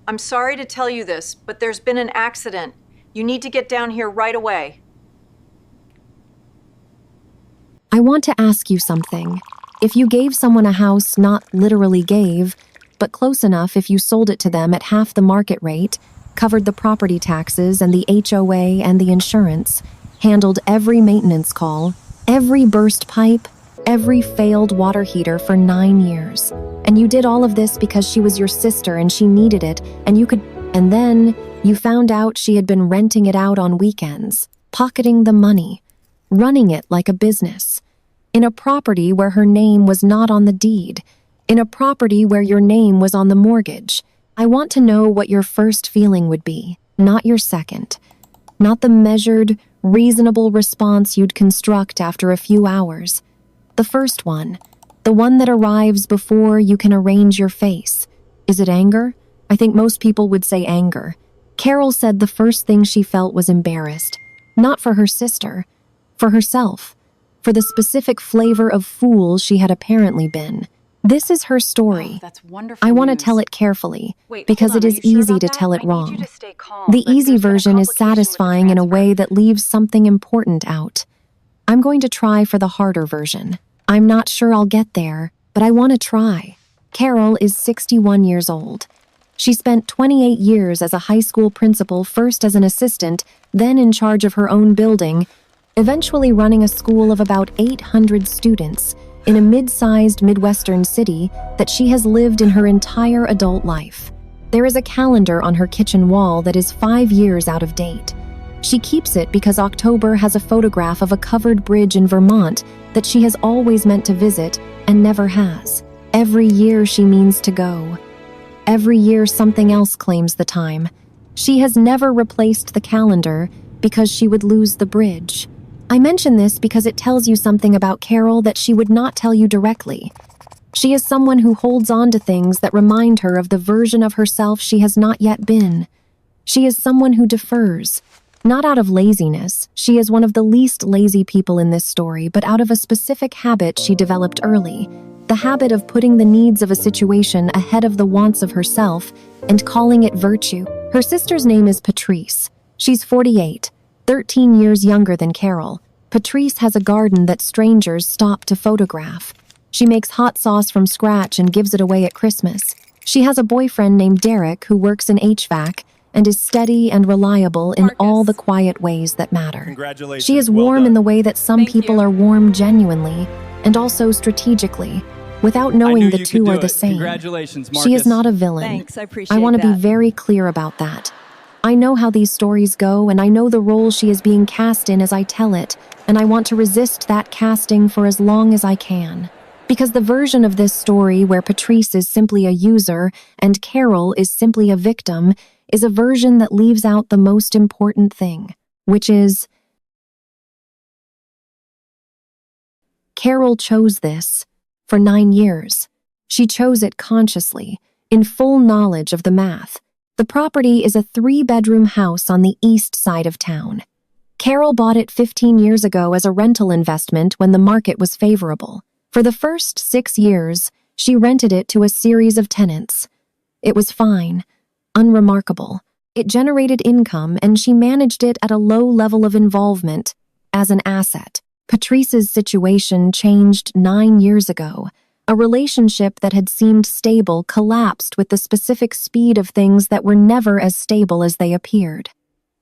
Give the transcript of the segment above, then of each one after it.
I'm sorry to tell you this, but there's been an accident. You need to get down here right away. I want to ask you something. If you gave someone a house, not literally gave, but close enough if you sold it to them at half the market rate, covered the property taxes and the HOA and the insurance, handled every maintenance call, every burst pipe, every failed water heater for 9 years. And you did all of this because she was your sister and she needed it, and then you found out she had been renting it out on weekends, pocketing the money, running it like a business, in a property where her name was not on the deed, in a property where your name was on the mortgage. I want to know what your first feeling would be, not your second. Not the measured, reasonable response you'd construct after a few hours. The first one, the one that arrives before you can arrange your face. Is it anger? I think most people would say anger. Carol said the first thing she felt was embarrassed, not for her sister, for herself, for the specific flavor of fool she had apparently been. This is her story. Oh, that's wonderful I want to news. tell it carefully, Wait, because hold it on, is are you sure easy about to that? tell it I need you wrong. to stay calm, The but easy there's been a version is complication with the satisfying in a transfer. way that leaves something important out. I'm going to try for the harder version. I'm not sure I'll get there, but I want to try. Carol is 61 years old. She spent 28 years as a high school principal, first as an assistant, then in charge of her own building, eventually running a school of about 800 students in a mid-sized Midwestern city that she has lived in her entire adult life. There is a calendar on her kitchen wall that is 5 years out of date. She keeps it because October has a photograph of a covered bridge in Vermont that she has always meant to visit and never has. Every year she means to go. Every year something else claims the time. She has never replaced the calendar because she would lose the bridge. I mention this because it tells you something about Carol that she would not tell you directly. She is someone who holds on to things that remind her of the version of herself she has not yet been. She is someone who defers. Not out of laziness, she is one of the least lazy people in this story, but out of a specific habit she developed early. The habit of putting the needs of a situation ahead of the wants of herself and calling it virtue. Her sister's name is Patrice. She's 48, 13 years younger than Carol. Patrice has a garden that strangers stop to photograph. She makes hot sauce from scratch and gives it away at Christmas. She has a boyfriend named Derek who works in HVAC and is steady and reliable in all the quiet ways that matter. Congratulations. She is Well warm done. in the way that some Thank people you. are warm genuinely and also strategically, without I knowing knew the you two could are do the it. same. Congratulations, She is Marcus. not a villain. Thanks, I appreciate I want to be that. very clear about that. I know how these stories go, and I know the role she is being cast in as I tell it, and I want to resist that casting for as long as I can. Because the version of this story where Patrice is simply a user and Carol is simply a victim is a version that leaves out the most important thing, which is Carol chose this for 9 years. She chose it consciously, in full knowledge of the math. The property is a 3-bedroom house on the east side of town. Carol bought it 15 years ago as a rental investment when the market was favorable. For the first 6 years, she rented it to a series of tenants. It was fine, unremarkable. It generated income and she managed it at a low level of involvement as an asset. Patrice's situation changed 9 years ago. A relationship that had seemed stable collapsed with the specific speed of things that were never as stable as they appeared.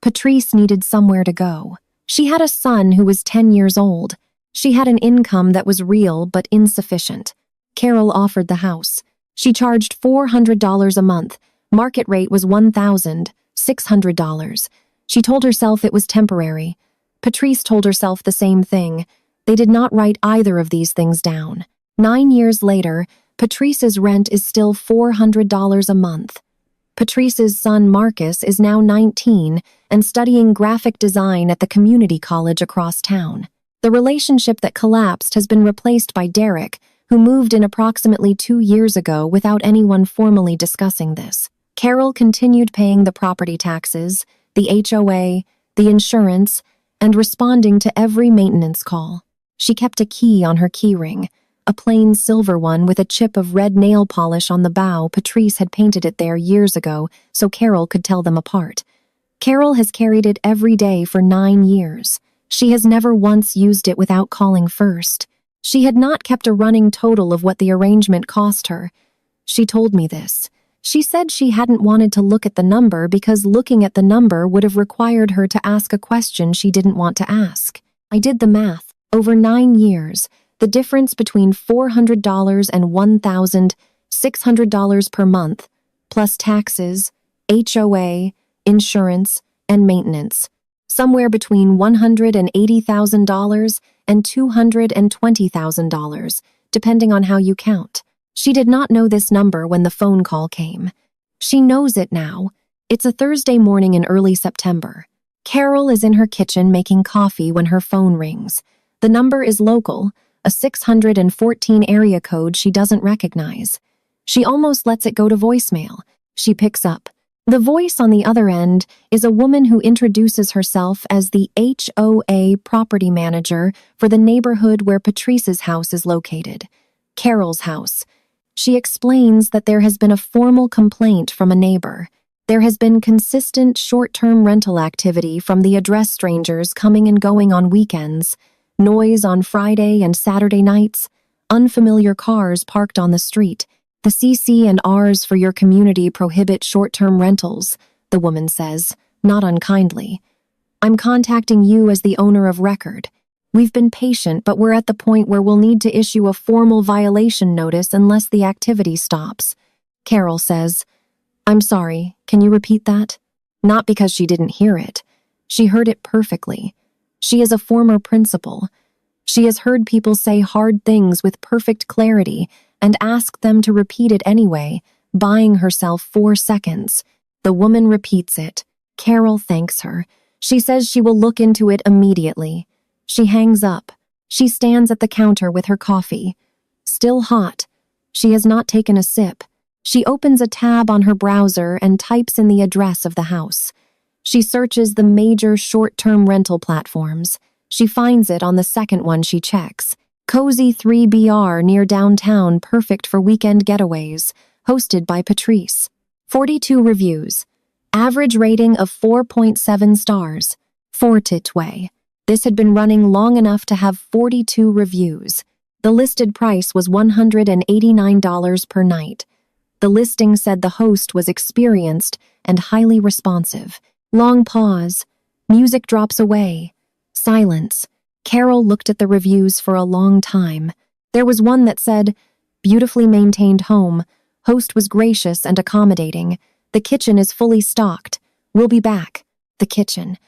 Patrice needed somewhere to go. She had a son who was 10 years old. She had an income that was real but insufficient. Carol offered the house. She charged $400 a month. Market rate was $1,600. She told herself it was temporary. Patrice told herself the same thing. They did not write either of these things down. 9 years later, Patrice's rent is still $400 a month. Patrice's son Marcus is now 19 and studying graphic design at the community college across town. The relationship that collapsed has been replaced by Derek, who moved in approximately 2 years ago without anyone formally discussing this. Carol continued paying the property taxes, the HOA, the insurance, and responding to every maintenance call. She kept a key on her keyring, a plain silver one with a chip of red nail polish on the bow. Patrice had painted it there years ago so Carol could tell them apart. Carol has carried it every day for 9 years. She has never once used it without calling first. She had not kept a running total of what the arrangement cost her. She told me this. She said she hadn't wanted to look at the number because looking at the number would have required her to ask a question she didn't want to ask. I did the math. Over 9 years, the difference between $400 and $1,600 per month, plus taxes, HOA, insurance, and maintenance, somewhere between $180,000 and $220,000, depending on how you count. She did not know this number when the phone call came. She knows it now. It's a Thursday morning in early September. Carol is in her kitchen making coffee when her phone rings. The number is local, a 614 area code she doesn't recognize. She almost lets it go to voicemail. She picks up. The voice on the other end is a woman who introduces herself as the HOA property manager for the neighborhood where Patrice's house is located, Carol's house. She explains that there has been a formal complaint from a neighbor. There has been consistent short-term rental activity from the address strangers coming and going on weekends, noise on Friday and Saturday nights, unfamiliar cars parked on the street. The CC&Rs for your community prohibit short-term rentals, the woman says, not unkindly. I'm contacting you as the owner of record. We've been patient, but we're at the point where we'll need to issue a formal violation notice unless the activity stops. Carol says, I'm sorry, can you repeat that? Not because she didn't hear it. She heard it perfectly. She is a former principal. She has heard people say hard things with perfect clarity and ask them to repeat it anyway, buying herself 4 seconds. The woman repeats it. Carol thanks her. She says she will look into it immediately. She hangs up. She stands at the counter with her coffee. Still hot. She has not taken a sip. She opens a tab on her browser and types in the address of the house. She searches the major short-term rental platforms. She finds it on the second one she checks. Cozy 3BR near downtown, perfect for weekend getaways, hosted by Patrice. 42 reviews. Average rating of 4.7 stars. Fortitway. This had been running long enough to have 42 reviews. The listed price was $189 per night. The listing said the host was experienced and highly responsive. Long pause. Music drops away. Silence. Carol looked at the reviews for a long time. There was one that said, beautifully maintained home. Host was gracious and accommodating. The kitchen is fully stocked. We'll be back. The kitchen.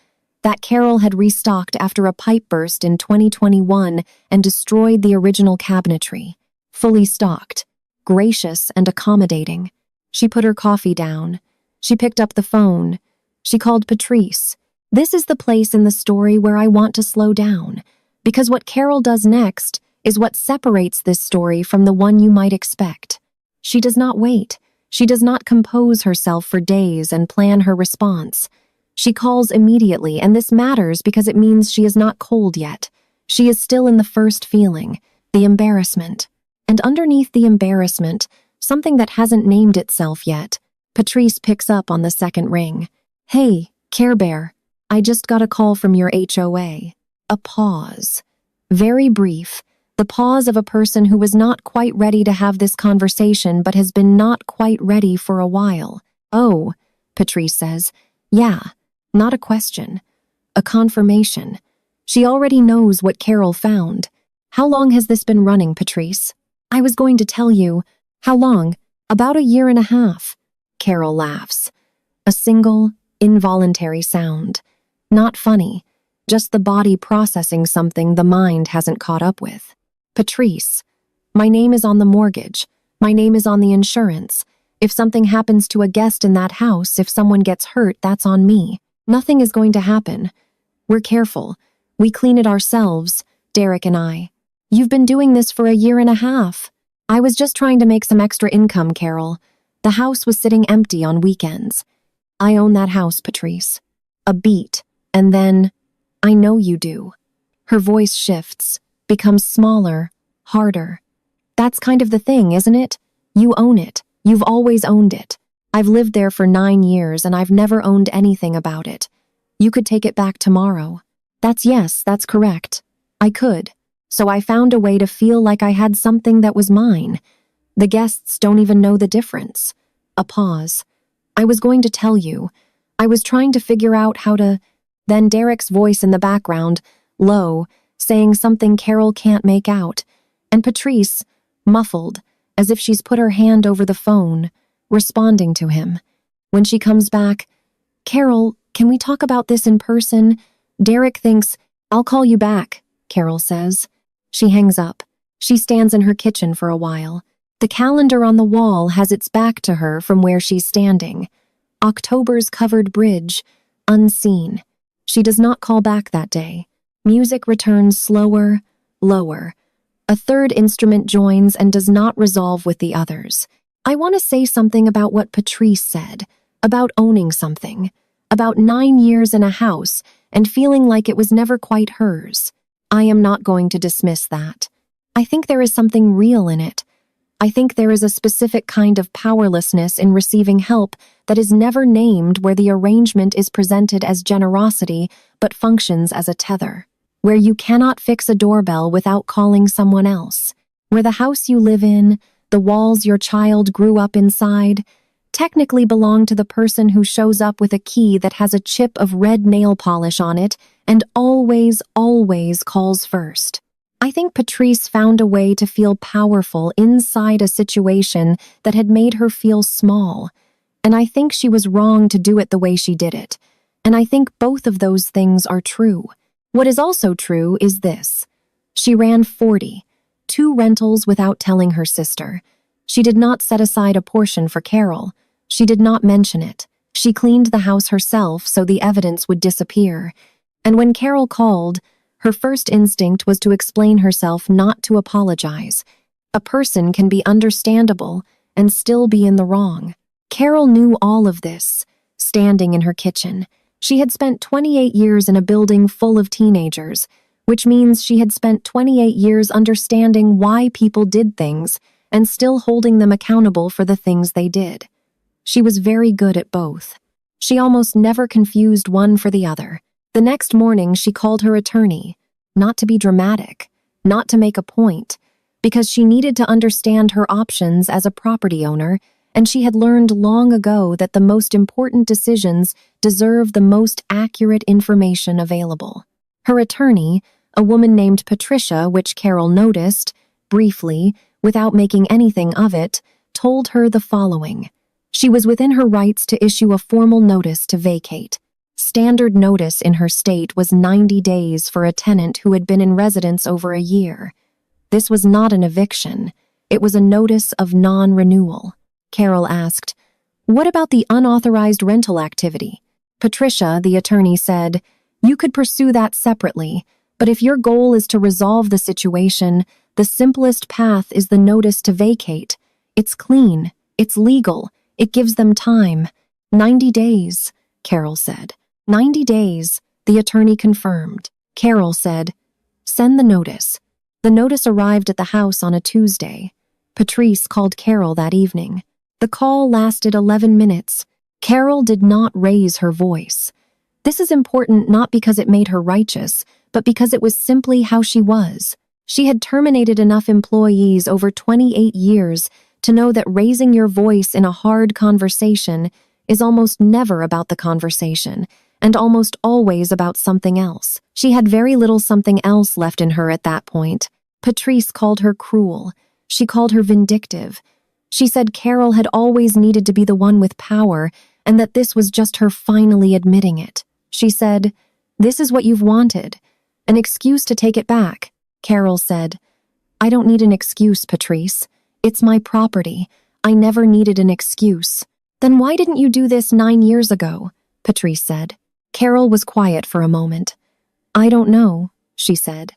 That Carol had restocked after a pipe burst in 2021 and destroyed the original cabinetry. Fully stocked. Gracious and accommodating. She put her coffee down. She picked up the phone. She called Patrice. This is the place in the story where I want to slow down, because what Carol does next is what separates this story from the one you might expect. She does not wait. She does not compose herself for days and plan her response. She calls immediately, and this matters because it means she is not cold yet. She is still in the first feeling, the embarrassment. And underneath the embarrassment, something that hasn't named itself yet. Patrice picks up on the second ring. Hey, Care Bear. I just got a call from your HOA. A pause. Very brief. The pause of a person who was not quite ready to have this conversation but has been not quite ready for a while. Oh, Patrice says. Yeah, not a question. A confirmation. She already knows what Carol found. How long has this been running, Patrice? I was going to tell you. How long? About 1.5 years. Carol laughs. A single, involuntary sound. Not funny, just the body processing something the mind hasn't caught up with. Patrice, my name is on the mortgage. My name is on the insurance. If something happens to a guest in that house, if someone gets hurt, that's on me. Nothing is going to happen. We're careful. We clean it ourselves, Derek and I. You've been doing this for 1.5 years. I was just trying to make some extra income, Carol. The house was sitting empty on weekends. I own that house, Patrice. A beat. And then, I know you do. Her voice shifts, becomes smaller, harder. That's kind of the thing, isn't it? You own it. You've always owned it. I've lived there for 9 years and I've never owned anything about it. You could take it back tomorrow. Yes, that's correct. I could. So I found a way to feel like I had something that was mine. The guests don't even know the difference. A pause. I was going to tell you. I was trying to figure out how to... Then Derek's voice in the background, low, saying something Carol can't make out, and Patrice, muffled, as if she's put her hand over the phone, responding to him. When she comes back, Carol, can we talk about this in person? Derek thinks, I'll call you back, Carol says. She hangs up. She stands in her kitchen for a while. The calendar on the wall has its back to her from where she's standing. October's covered bridge, unseen. She does not call back that day. Music returns slower, lower. A third instrument joins and does not resolve with the others. I want to say something about what Patrice said, about owning something, about 9 years in a house and feeling like it was never quite hers. I am not going to dismiss that. I think there is something real in it. I think there is a specific kind of powerlessness in receiving help that is never named, where the arrangement is presented as generosity but functions as a tether, where you cannot fix a doorbell without calling someone else, where the house you live in, the walls your child grew up inside, technically belong to the person who shows up with a key that has a chip of red nail polish on it and always, always calls first. I think Patrice found a way to feel powerful inside a situation that had made her feel small, and I think she was wrong to do it the way she did it, and I think both of those things are true. What is also true is this. She ran 40, 2 rentals without telling her sister. She did not set aside a portion for Carol. She did not mention it. She cleaned the house herself so the evidence would disappear, and when Carol called, her first instinct was to explain herself, not to apologize. A person can be understandable and still be in the wrong. Carol knew all of this, standing in her kitchen. She had spent 28 years in a building full of teenagers, which means she had spent 28 years understanding why people did things and still holding them accountable for the things they did. She was very good at both. She almost never confused one for the other. The next morning, she called her attorney, not to be dramatic, not to make a point, because she needed to understand her options as a property owner, and she had learned long ago that the most important decisions deserve the most accurate information available. Her attorney, a woman named Patricia, which Carol noticed, briefly, without making anything of it, told her the following. She was within her rights to issue a formal notice to vacate. Standard notice in her state was 90 days for a tenant who had been in residence over a year. This was not an eviction. It was a notice of non-renewal. Carol asked, "What about the unauthorized rental activity?" Patricia, the attorney, said, "You could pursue that separately, but if your goal is to resolve the situation, the simplest path is the notice to vacate. It's clean. It's legal. It gives them time." 90 days, Carol said. 90 days, the attorney confirmed. Carol said, "Send the notice." The notice arrived at the house on a Tuesday. Patrice called Carol that evening. The call lasted 11 minutes. Carol did not raise her voice. This is important not because it made her righteous, but because it was simply how she was. She had terminated enough employees over 28 years to know that raising your voice in a hard conversation is almost never about the conversation, and almost always about something else. She had very little something else left in her at that point. Patrice called her cruel. She called her vindictive. She said Carol had always needed to be the one with power, and that this was just her finally admitting it. She said, "This is what you've wanted. An excuse to take it back." Carol said, "I don't need an excuse, Patrice. It's my property. I never needed an excuse." "Then why didn't you do this 9 years ago?" Patrice said. Carol was quiet for a moment. "I don't know," she said.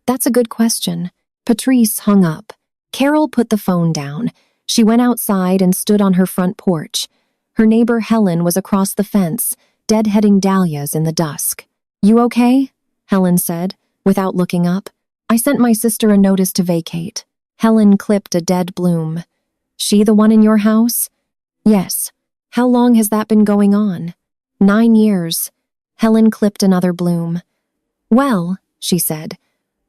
"That's a good question." Patrice hung up. Carol put the phone down. She went outside and stood on her front porch. Her neighbor Helen was across the fence, deadheading dahlias in the dusk. "You okay?" Helen said, without looking up. "I sent my sister a notice to vacate." Helen clipped a dead bloom. She the one in your house? Yes. How long has that been going on? 9 years. Helen clipped another bloom. Well, she said,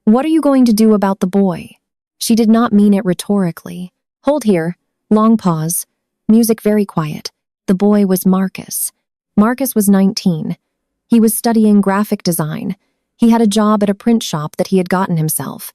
what are you going to do about the boy? She did not mean it rhetorically. Hold here. Long pause. Music very quiet. The boy was Marcus. Marcus was 19. He was studying graphic design. He had a job at a print shop that he had gotten himself.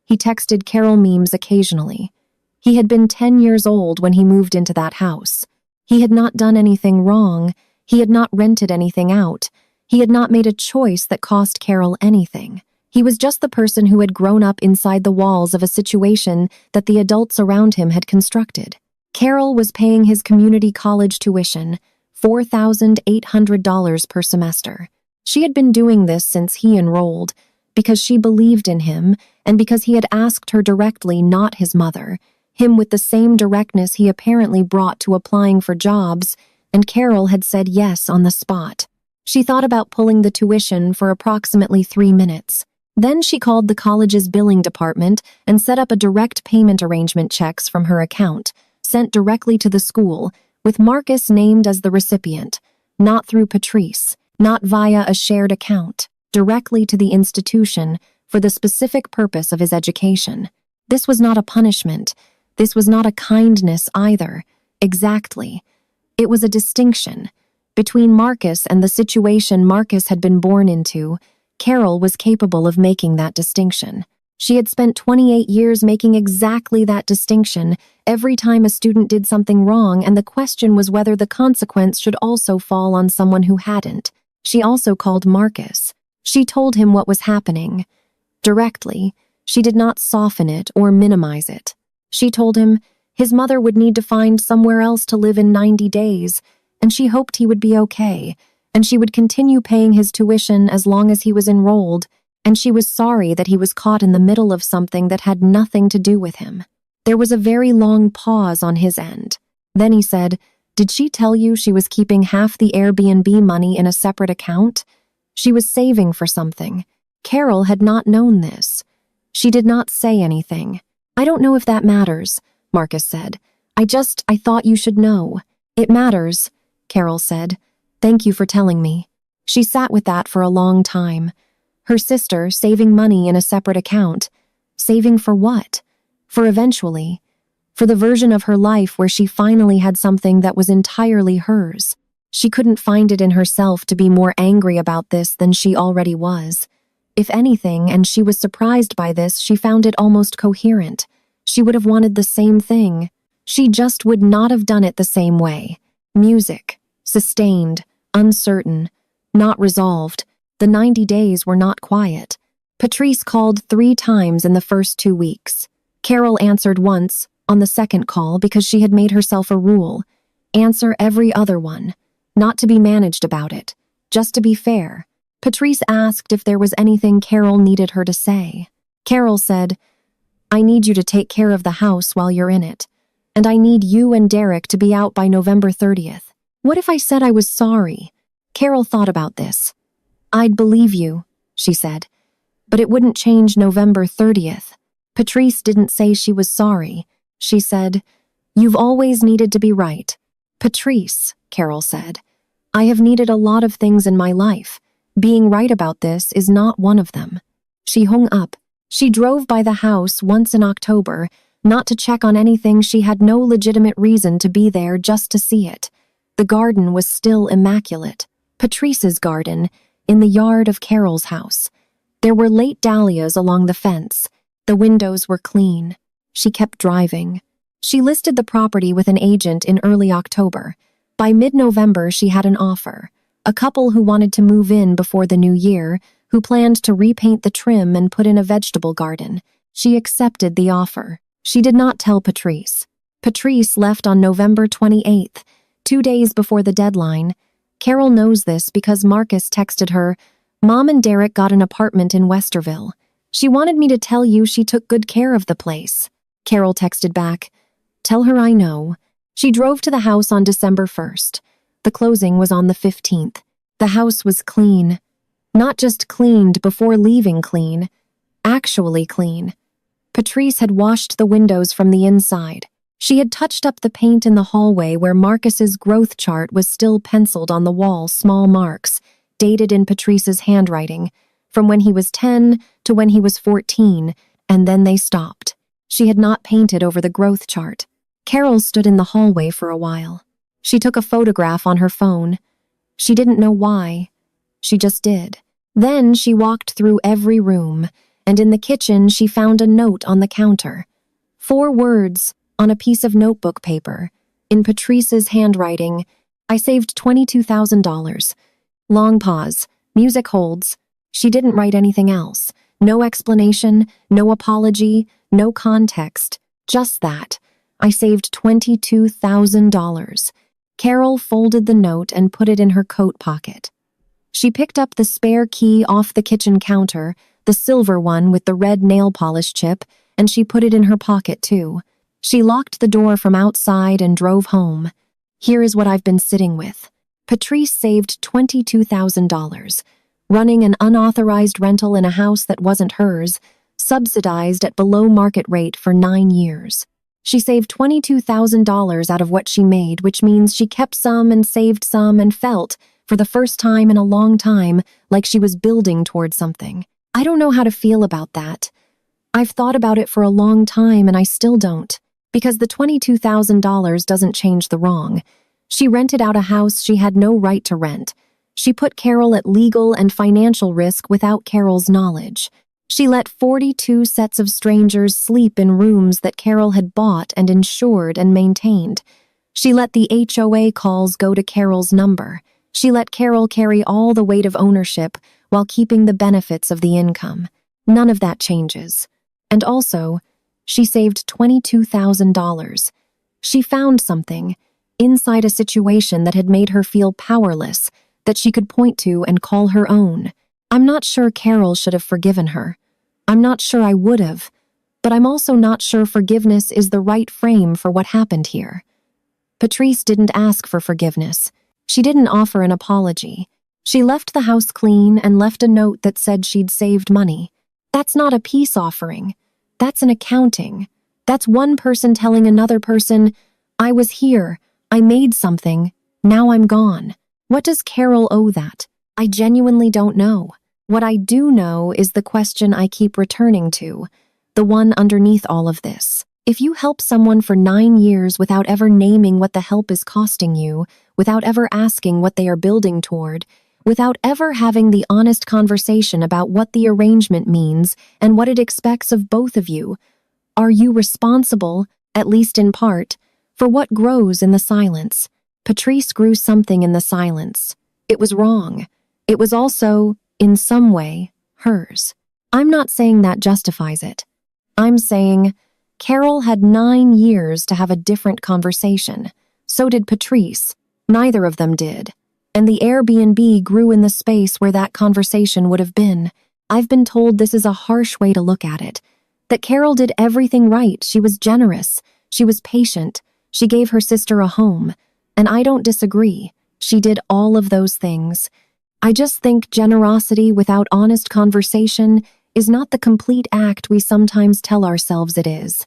He texted Carol memes occasionally. He had been 10 years old when he moved into that house. He had not done anything wrong. He had not rented anything out. He had not made a choice that cost Carol anything. He was just the person who had grown up inside the walls of a situation that the adults around him had constructed. Carol was paying his community college tuition, $4,800 per semester. She had been doing this since he enrolled, because she believed in him and because he had asked her directly, not his mother, him with the same directness he apparently brought to applying for jobs, and Carol had said yes on the spot. She thought about pulling the tuition for approximately 3 minutes. Then she called the college's billing department and set up a direct payment arrangement checks from her account, sent directly to the school, with Marcus named as the recipient, not through Patrice, not via a shared account, directly to the institution for the specific purpose of his education. This was not a punishment. This was not a kindness either. Exactly. It was a distinction. Between Marcus and the situation Marcus had been born into, Carol was capable of making that distinction. She had spent 28 years making exactly that distinction every time a student did something wrong, and the question was whether the consequence should also fall on someone who hadn't. She also called Marcus. She told him what was happening. Directly, she did not soften it or minimize it. She told him his mother would need to find somewhere else to live in 90 days, and she hoped he would be okay, and she would continue paying his tuition as long as he was enrolled, and she was sorry that he was caught in the middle of something that had nothing to do with him. There was a very long pause on his end. Then he said, "Did she tell you she was keeping half the Airbnb money in a separate account? She was saving for something. Carol had not known this. She did not say anything. I don't know if that matters," Marcus said. I thought you should know." "It matters," Carol said. "Thank you for telling me." She sat with that for a long time. Her sister saving money in a separate account. Saving for what? For eventually. For the version of her life where she finally had something that was entirely hers. She couldn't find it in herself to be more angry about this than she already was. If anything, and she was surprised by this, she found it almost coherent. She would have wanted the same thing. She just would not have done it the same way. Music. Sustained. Uncertain. Not resolved. The 90 days were not quiet. Patrice called 3 times in the first 2 weeks. Carol answered once, on the second call, because she had made herself a rule. Answer every other one. Not to be managed about it. Just to be fair. Patrice asked if there was anything Carol needed her to say. Carol said, "I need you to take care of the house while you're in it. And I need you and Derek to be out by November 30th. What if I said I was sorry?" Carol thought about this. "I'd believe you," she said. "But it wouldn't change November 30th. Patrice didn't say she was sorry. She said, 'You've always needed to be right.'" "Patrice," Carol said, "I have needed a lot of things in my life. Being right about this is not one of them." She hung up. She drove by the house once in October, not to check on anything. She had no legitimate reason to be there, just to see it. The garden was still immaculate. Patrice's garden, in the yard of Carol's house. There were late dahlias along the fence. The windows were clean. She kept driving. She listed the property with an agent in early October. By mid-November, she had an offer. A couple who wanted to move in before the new year, who planned to repaint the trim and put in a vegetable garden. She accepted the offer. She did not tell Patrice. Patrice left on November 28th, 2 days before the deadline. Carol knows this because Marcus texted her, "Mom and Derek got an apartment in Westerville. She wanted me to tell you she took good care of the place." Carol texted back, "Tell her I know." She drove to the house on December 1st. The closing was on the 15th. The house was clean. Not just cleaned before leaving clean. Actually clean. Patrice had washed the windows from the inside. She had touched up the paint in the hallway where Marcus's growth chart was still penciled on the wall, small marks, dated in Patrice's handwriting, from when he was 10 to when he was 14, and then they stopped. She had not painted over the growth chart. Carol stood in the hallway for a while. She took a photograph on her phone. She didn't know why. She just did. Then she walked through every room, and in the kitchen she found a note on the counter. 4 words on a piece of notebook paper, in Patrice's handwriting. I saved $22,000. Long pause. Music holds. She didn't write anything else. No explanation, no apology, no context. Just that. I saved $22,000. Carol folded the note and put it in her coat pocket. She picked up the spare key off the kitchen counter, the silver one with the red nail polish chip, and she put it in her pocket too. She locked the door from outside and drove home. Here is what I've been sitting with. Patrice saved $22,000, running an unauthorized rental in a house that wasn't hers, subsidized at below market rate for 9 years. She saved $22,000 out of what she made, which means she kept some and saved some and felt, for the first time in a long time, like she was building toward something. I don't know how to feel about that. I've thought about it for a long time and I still don't, because the $22,000 doesn't change the wrong. She rented out a house she had no right to rent. She put Carol at legal and financial risk without Carol's knowledge. She let 42 sets of strangers sleep in rooms that Carol had bought and insured and maintained. She let the HOA calls go to Carol's number. She let Carol carry all the weight of ownership while keeping the benefits of the income. None of that changes. And also, she saved $22,000. She found something inside a situation that had made her feel powerless, that she could point to and call her own. I'm not sure Carol should have forgiven her. I'm not sure I would have, but I'm also not sure forgiveness is the right frame for what happened here. Patrice didn't ask for forgiveness. She didn't offer an apology. She left the house clean and left a note that said she'd saved money. That's not a peace offering. That's an accounting. That's one person telling another person, I was here, I made something, now I'm gone. What does Carol owe that? I genuinely don't know. What I do know is the question I keep returning to, the one underneath all of this. If you help someone for 9 years without ever naming what the help is costing you, without ever asking what they are building toward, without ever having the honest conversation about what the arrangement means and what it expects of both of you, are you responsible, at least in part, for what grows in the silence? Patrice grew something in the silence. It was wrong. It was also, in some way, hers. I'm not saying that justifies it. I'm saying Carol had 9 years to have a different conversation. So did Patrice. Neither of them did. And the Airbnb grew in the space where that conversation would have been. I've been told this is a harsh way to look at it. That Carol did everything right. She was generous. She was patient. She gave her sister a home. And I don't disagree. She did all of those things. I just think generosity without honest conversation is not the complete act we sometimes tell ourselves it is.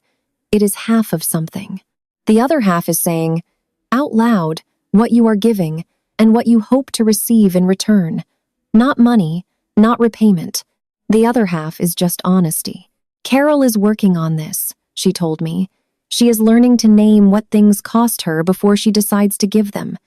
It is half of something. The other half is saying, out loud, what you are giving and what you hope to receive in return. Not money, not repayment. The other half is just honesty. Carol is working on this, she told me. She is learning to name what things cost her before she decides to give them.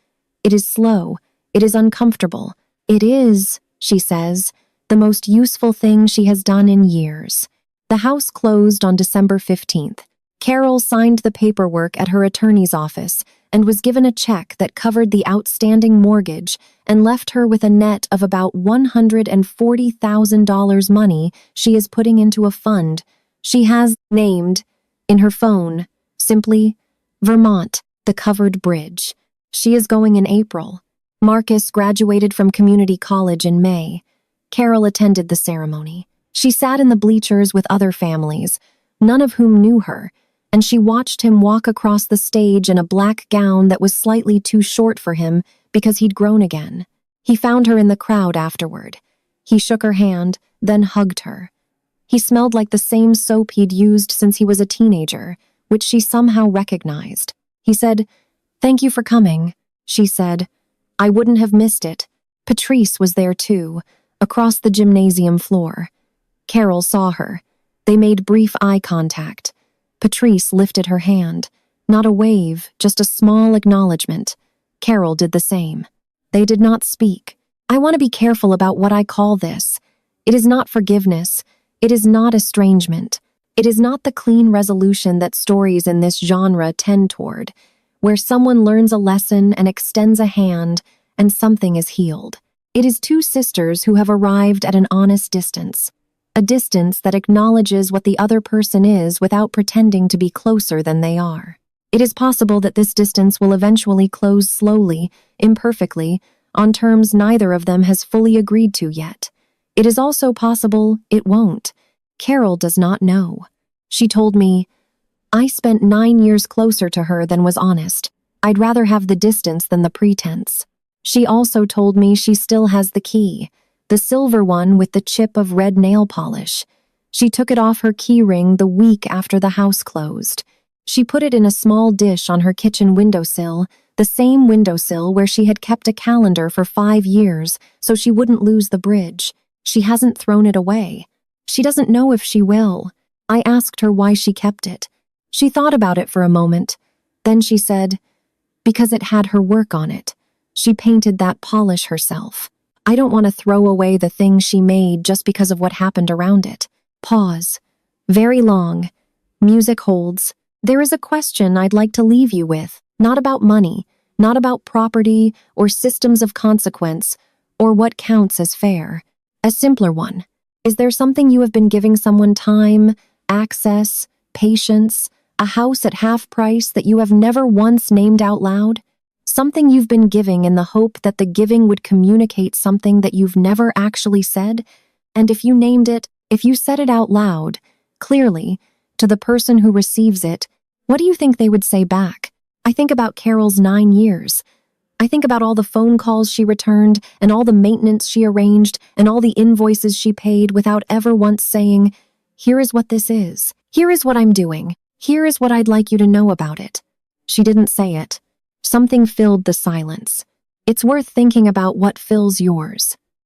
It is slow. It is uncomfortable. It is, she says, the most useful thing she has done in years. The house closed on December 15th. Carol signed the paperwork at her attorney's office and was given a check that covered the outstanding mortgage and left her with a net of about $140,000 money she is putting into a fund she has named, in her phone, simply, Vermont, the covered bridge. She is going in April. Marcus graduated from community college in May. Carol attended the ceremony. She sat in the bleachers with other families, none of whom knew her, and she watched him walk across the stage in a black gown that was slightly too short for him because he'd grown again. He found her in the crowd afterward. He shook her hand, then hugged her. He smelled like the same soap he'd used since he was a teenager, which she somehow recognized. He said, "Thank you for coming," she said. "I wouldn't have missed it." Patrice was there too, across the gymnasium floor. Carol saw her. They made brief eye contact. Patrice lifted her hand. Not a wave, just a small acknowledgement. Carol did the same. They did not speak. I want to be careful about what I call this. It is not forgiveness. It is not estrangement. It is not the clean resolution that stories in this genre tend toward, where someone learns a lesson and extends a hand and something is healed. It is two sisters who have arrived at an honest distance, a distance that acknowledges what the other person is without pretending to be closer than they are. It is possible that this distance will eventually close slowly, imperfectly, on terms neither of them has fully agreed to yet. It is also possible it won't. Carol does not know. She told me, "I spent 9 years closer to her than was honest. I'd rather have the distance than the pretense." She also told me she still has the key, the silver one with the chip of red nail polish. She took it off her key ring the week after the house closed. She put it in a small dish on her kitchen windowsill, the same windowsill where she had kept a calendar for 5 years so she wouldn't lose the bridge. She hasn't thrown it away. She doesn't know if she will. I asked her why she kept it. She thought about it for a moment. Then she said, "Because it had her work on it. She painted that polish herself. I don't want to throw away the thing she made just because of what happened around it." Pause. Very long. Music holds. There is a question I'd like to leave you with, not about money, not about property or systems of consequence, or what counts as fair. A simpler one. Is there something you have been giving someone time, access, patience, a house at half price that you have never once named out loud? Something you've been giving in the hope that the giving would communicate something that you've never actually said? And if you named it, if you said it out loud, clearly, to the person who receives it, what do you think they would say back? I think about Carol's 9 years. I think about all the phone calls she returned and all the maintenance she arranged and all the invoices she paid without ever once saying, "Here is what this is. Here is what I'm doing. Here is what I'd like you to know about it." She didn't say it. Something filled the silence. It's worth thinking about what fills yours.